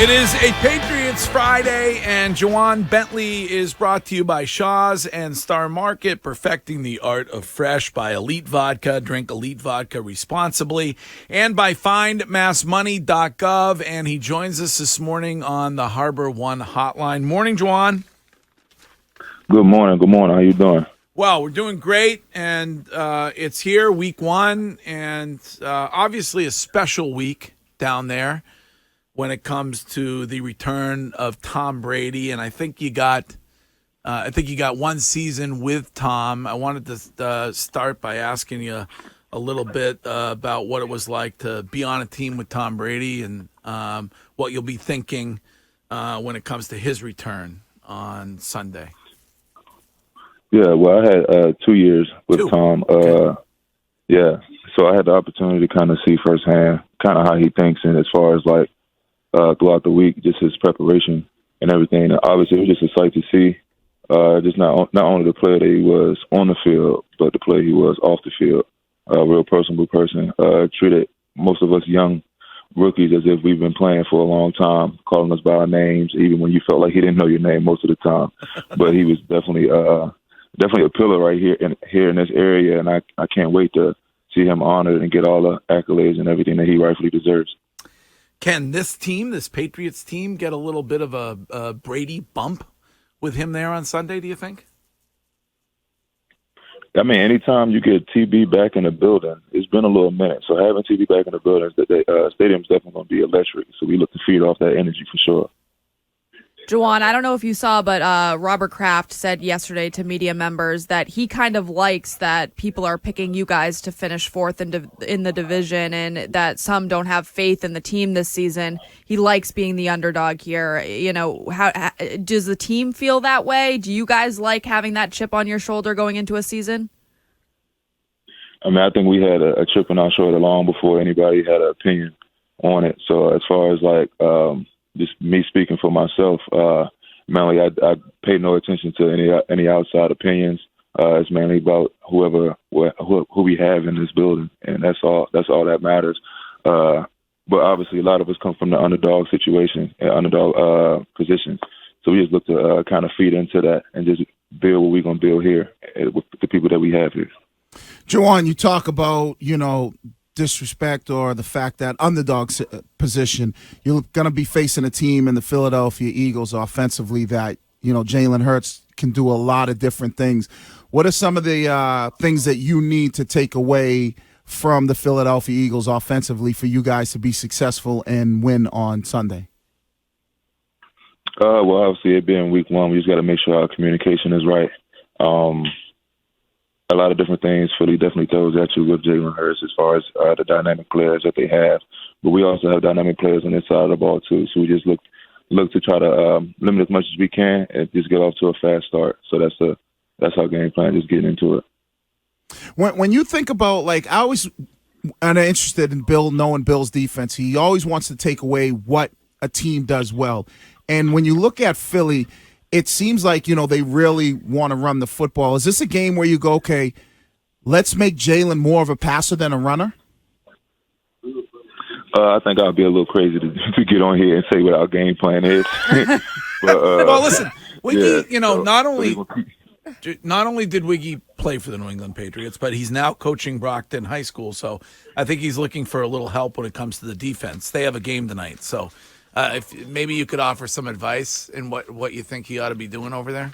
It is a Patriots Friday, and Jawan Bentley is brought to you by Shaw's and Star Market, perfecting the art of fresh, by Elite Vodka. Drink Elite Vodka responsibly, and by findmassmoney.gov. And he joins us this morning on the Harbor One hotline. Morning, Jawan. Good morning. Good morning. How you doing? Well, we're doing great, and it's here, week one, and obviously a special week down there when it comes to the return of Tom Brady. And I think you got one season with Tom. I wanted to start by asking you a little bit about what it was like to be on a team with Tom Brady, and what you'll be thinking when it comes to his return on Sunday. Yeah, well, I had 2 years with Tom. Yeah, so I had the opportunity to kind of see firsthand kind of how he thinks, and as far as like throughout the week, just his preparation and everything. And obviously, it was just a sight to see. Just not only the player that he was on the field, but the player he was off the field. A real personable person. Treated most of us young rookies as if we've been playing for a long time, calling us by our names, even when you felt like he didn't know your name most of the time. But he was definitely a pillar right here in this area, and I can't wait to see him honored and get all the accolades and everything that he rightfully deserves. Can this Patriots team, get a little bit of a Brady bump with him there on Sunday, do you think? I mean, anytime you get TB back in the building, it's been a little minute. So having TB back in the building, the stadium's definitely going to be electric. So we look to feed off that energy for sure. Juwan, I don't know if you saw, but Robert Kraft said yesterday to media members that he kind of likes that people are picking you guys to finish fourth in the division, and that some don't have faith in the team this season. He likes being the underdog here. You know, how does the team feel that way? Do you guys like having that chip on your shoulder going into a season? I mean, I think we had a chip on our shoulder long before anybody had an opinion on it. So as far as like just me speaking for myself, mainly I pay no attention to any outside opinions. It's mainly about who we have in this building, and that's all that matters. But obviously, a lot of us come from the underdog situation, underdog positions. So we just look to kind of feed into that and just build what we're going to build here with the people that we have here. Jawan, you talk about, disrespect or the fact that underdog position, you're going to be facing a team in the Philadelphia Eagles offensively that, Jalen Hurts can do a lot of different things. What are some of the things that you need to take away from the Philadelphia Eagles offensively for you guys to be successful and win on Sunday? Well, obviously, it being week one, we just got to make sure our communication is right. A lot of different things Philly definitely throws at you with Jalen Hurts as far as the dynamic players that they have. But we also have dynamic players on this side of the ball, too. So we just look to try to limit as much as we can and just get off to a fast start. So that's our game plan, just getting into it. When you think about, I'm interested in knowing Bill's defense. He always wants to take away what a team does well. And when you look at Philly, it seems like, they really want to run the football. Is this a game where you go, okay, let's make Jalen more of a passer than a runner? I think I'd be a little crazy to get on here and say what our game plan is. But, well, listen, Wiggy, yeah, not only did Wiggy play for the New England Patriots, but he's now coaching Brockton High School. So I think he's looking for a little help when it comes to the defense. They have a game tonight, so if maybe you could offer some advice in what you think he ought to be doing over there.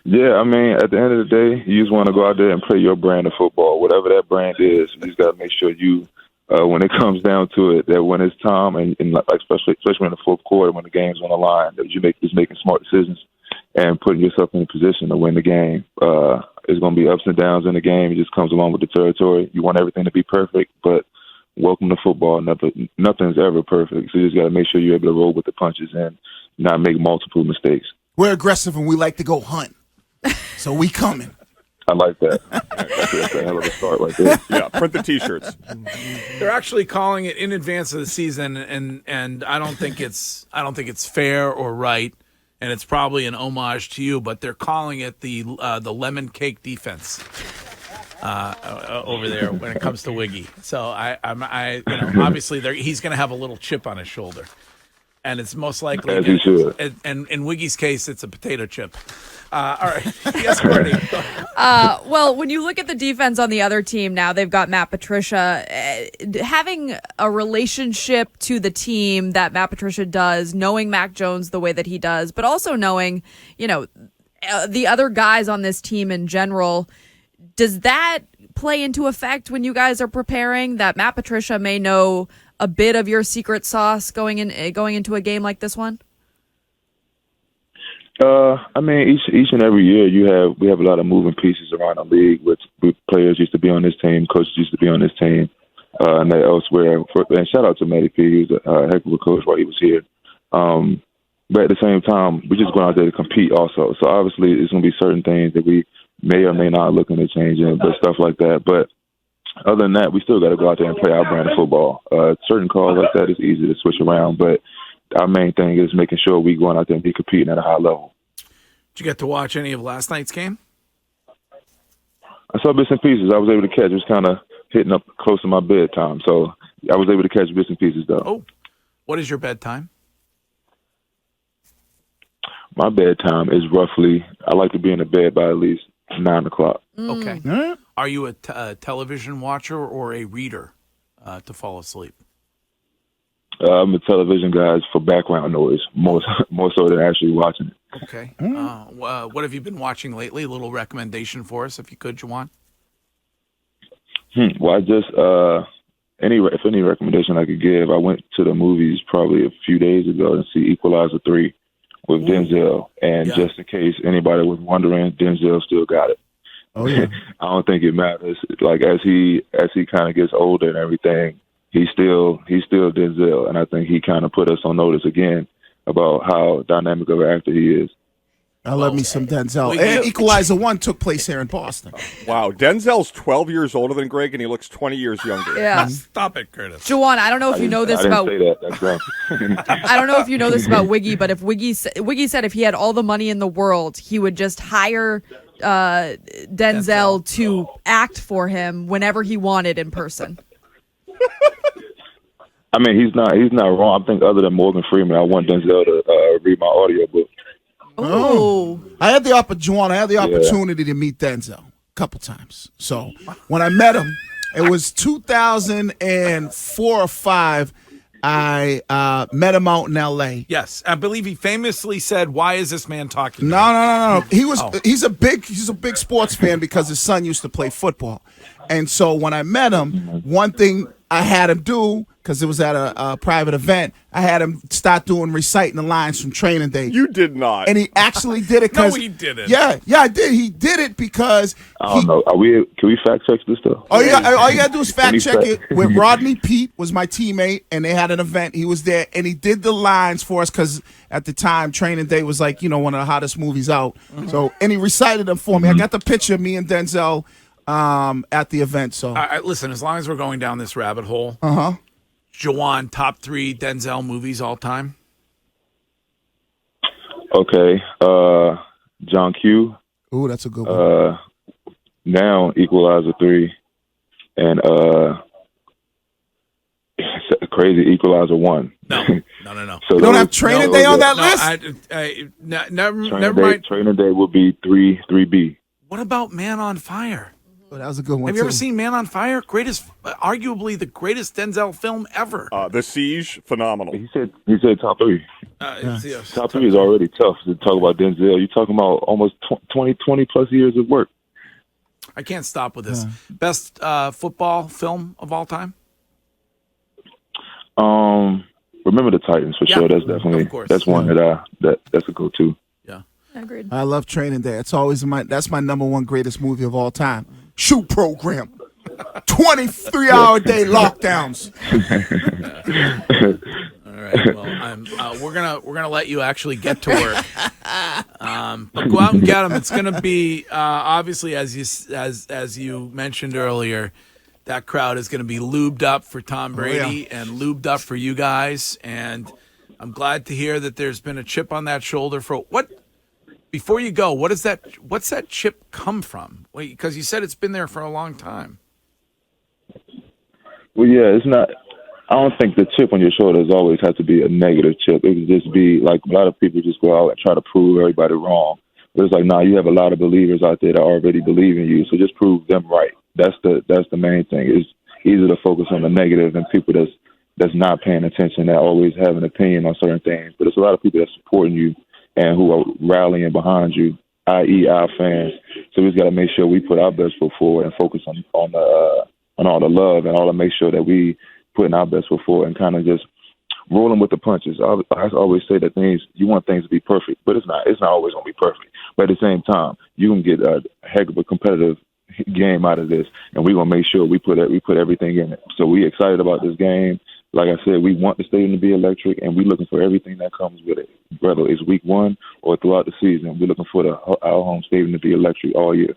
Yeah, I mean, at the end of the day, you just want to go out there and play your brand of football, whatever that brand is. You just got to make sure you, when it comes down to it, that when it's time, and especially in the fourth quarter when the game's on the line, that you just making smart decisions and putting yourself in a position to win the game. There's going to be ups and downs in the game. It just comes along with the territory. You want everything to be perfect, but welcome to football. Nothing's ever perfect, so you just got to make sure you're able to roll with the punches and not make multiple mistakes. We're aggressive and we like to go hunt, so we coming. I like that. That's a hell of a start right there. Yeah, print the T-shirts. They're actually calling it in advance of the season, and I don't think it's fair or right, and it's probably an homage to you, but they're calling it the lemon cake defense. over there when it comes to Wiggy. So obviously he's going to have a little chip on his shoulder, and it's most likely, As he should. And in Wiggy's case, it's a potato chip. All right, yes, Courtney. Well, when you look at the defense on the other team now, they've got Matt Patricia. Having a relationship to the team that Matt Patricia does, knowing Mac Jones the way that he does, but also knowing, the other guys on this team in general, does that play into effect when you guys are preparing, that Matt Patricia may know a bit of your secret sauce going into a game like this one? I mean, each and every year we have a lot of moving pieces around the league. With players used to be on this team, coaches used to be on this team, and they elsewhere. And shout out to Matty P. He was a heck of a coach while he was here. But at the same time, we're just going out there to compete also. So obviously, it's going to be certain things that we may or may not looking at changing, but stuff like that. But other than that, we still got to go out there and play our brand of football. Certain calls like that is easy to switch around, but our main thing is making sure we going out there and be competing at a high level. Did you get to watch any of last night's game? I saw bits and pieces. I was able to catch. It was kind of hitting up close to my bedtime, so I was able to catch bits and pieces, though. Oh, what is your bedtime? My bedtime is roughly, I like to be in the bed by at least 9 o'clock. Okay. Are you a television watcher or a reader to fall asleep? I'm a television guy for background noise, more so than actually watching it. Okay. What have you been watching lately? A little recommendation for us, if you could, Juwan. Well, I just any recommendation I could give, I went to the movies probably a few days ago to see Equalizer 3 with Denzel, and just in case anybody was wondering, Denzel still got it. Oh yeah. I don't think it matters. Like as he kind of gets older and everything, he's still Denzel, and I think he kind of put us on notice again about how dynamic of an actor he is. I love me some Denzel. And Equalizer 1 took place here in Boston. Wow, Denzel's 12 years older than Greg, and he looks 20 years younger. Yeah. Stop it, Curtis. Juwan, I don't know if you know this about. I didn't say that. That's I don't know if you know this about Wiggy, but if Wiggy said if he had all the money in the world, he would just hire Denzel to act for him whenever he wanted in person. I mean, he's not wrong. I think other than Morgan Freeman, I want Denzel to read my audiobook. Oh, I had the opportunity to meet Denzel a couple times. So when I met him, it was 2004 or 5. I met him out in L.A. Yes, I believe he famously said, "Why is this man talking?" No. He's a big sports fan because his son used to play football, and so when I met him, one thing I had him do, because it was at a private event, I had him start reciting the lines from Training Day. You did not. And he actually did it. No, he didn't. Yeah, I did. He did it because I don't know. Can we fact check this stuff? All you gotta do is fact check it. With Rodney Pete was my teammate, and they had an event. He was there, and he did the lines for us because at the time, Training Day was like one of the hottest movies out. Mm-hmm. So, and he recited them for me. I got the picture of me and Denzel at the event. So, listen, as long as we're going down this rabbit hole, Juwan, top 3 Denzel movies all time. Okay, John Q. Ooh, that's a good one. Now Equalizer 3, and crazy Equalizer 1. No. So you don't have Training Day on that list? Never mind. Training Day will be 3B. What about Man on Fire? Oh, that was a good one. Have you ever seen Man on Fire? Arguably the greatest Denzel film ever. The Siege, phenomenal. He said top 3. Top 3 is already tough to talk about Denzel. You're talking about almost 20 plus years of work. I can't stop with this. Best football film of all time? Remember the Titans for sure. That's definitely that's one that's a go-to. Yeah, agreed. I love Training Day. It's always that's my number one greatest movie of all time. Shoot program, 23-hour day lockdowns. All right. Well, we're gonna let you actually get to work. But go out and get them. It's gonna be obviously as you mentioned earlier. That crowd is going to be lubed up for Tom Brady and lubed up for you guys. And I'm glad to hear that there's been a chip on that shoulder for what. Before you go, what's that chip come from? Wait, because you said it's been there for a long time. Well, yeah, it's not. I don't think the chip on your shoulders always has to be a negative chip. It could just be like a lot of people just go out and try to prove everybody wrong. But it's like, nah, you have a lot of believers out there that already believe in you, so just prove them right. That's the main thing. It's easy to focus on the negative and people that's not paying attention, that always have an opinion on certain things. But it's a lot of people that's supporting you and who are rallying behind you, i.e., our fans. So we just got to make sure we put our best foot forward and focus on all the love and all to make sure that we putting our best foot forward and kind of just rolling with the punches. I always say that you want things to be perfect, but it's not. It's not always going to be perfect. But at the same time, you can get a heck of a competitive game out of this, and we're going to make sure we put everything in it. So we excited about this game. Like I said, we want the stadium to be electric, and we're looking for everything that comes with it, whether it's week one or throughout the season. We're looking for our home stadium to be electric all year.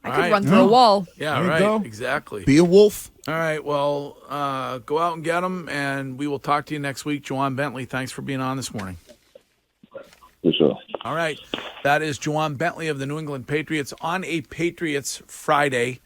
I could run through a wall. Yeah, There you right. go. Exactly. Be a wolf. All right. Well, go out and get them, and we will talk to you next week. Juwan Bentley, thanks for being on this morning. For sure. All right. That is Juwan Bentley of the New England Patriots on a Patriots Friday.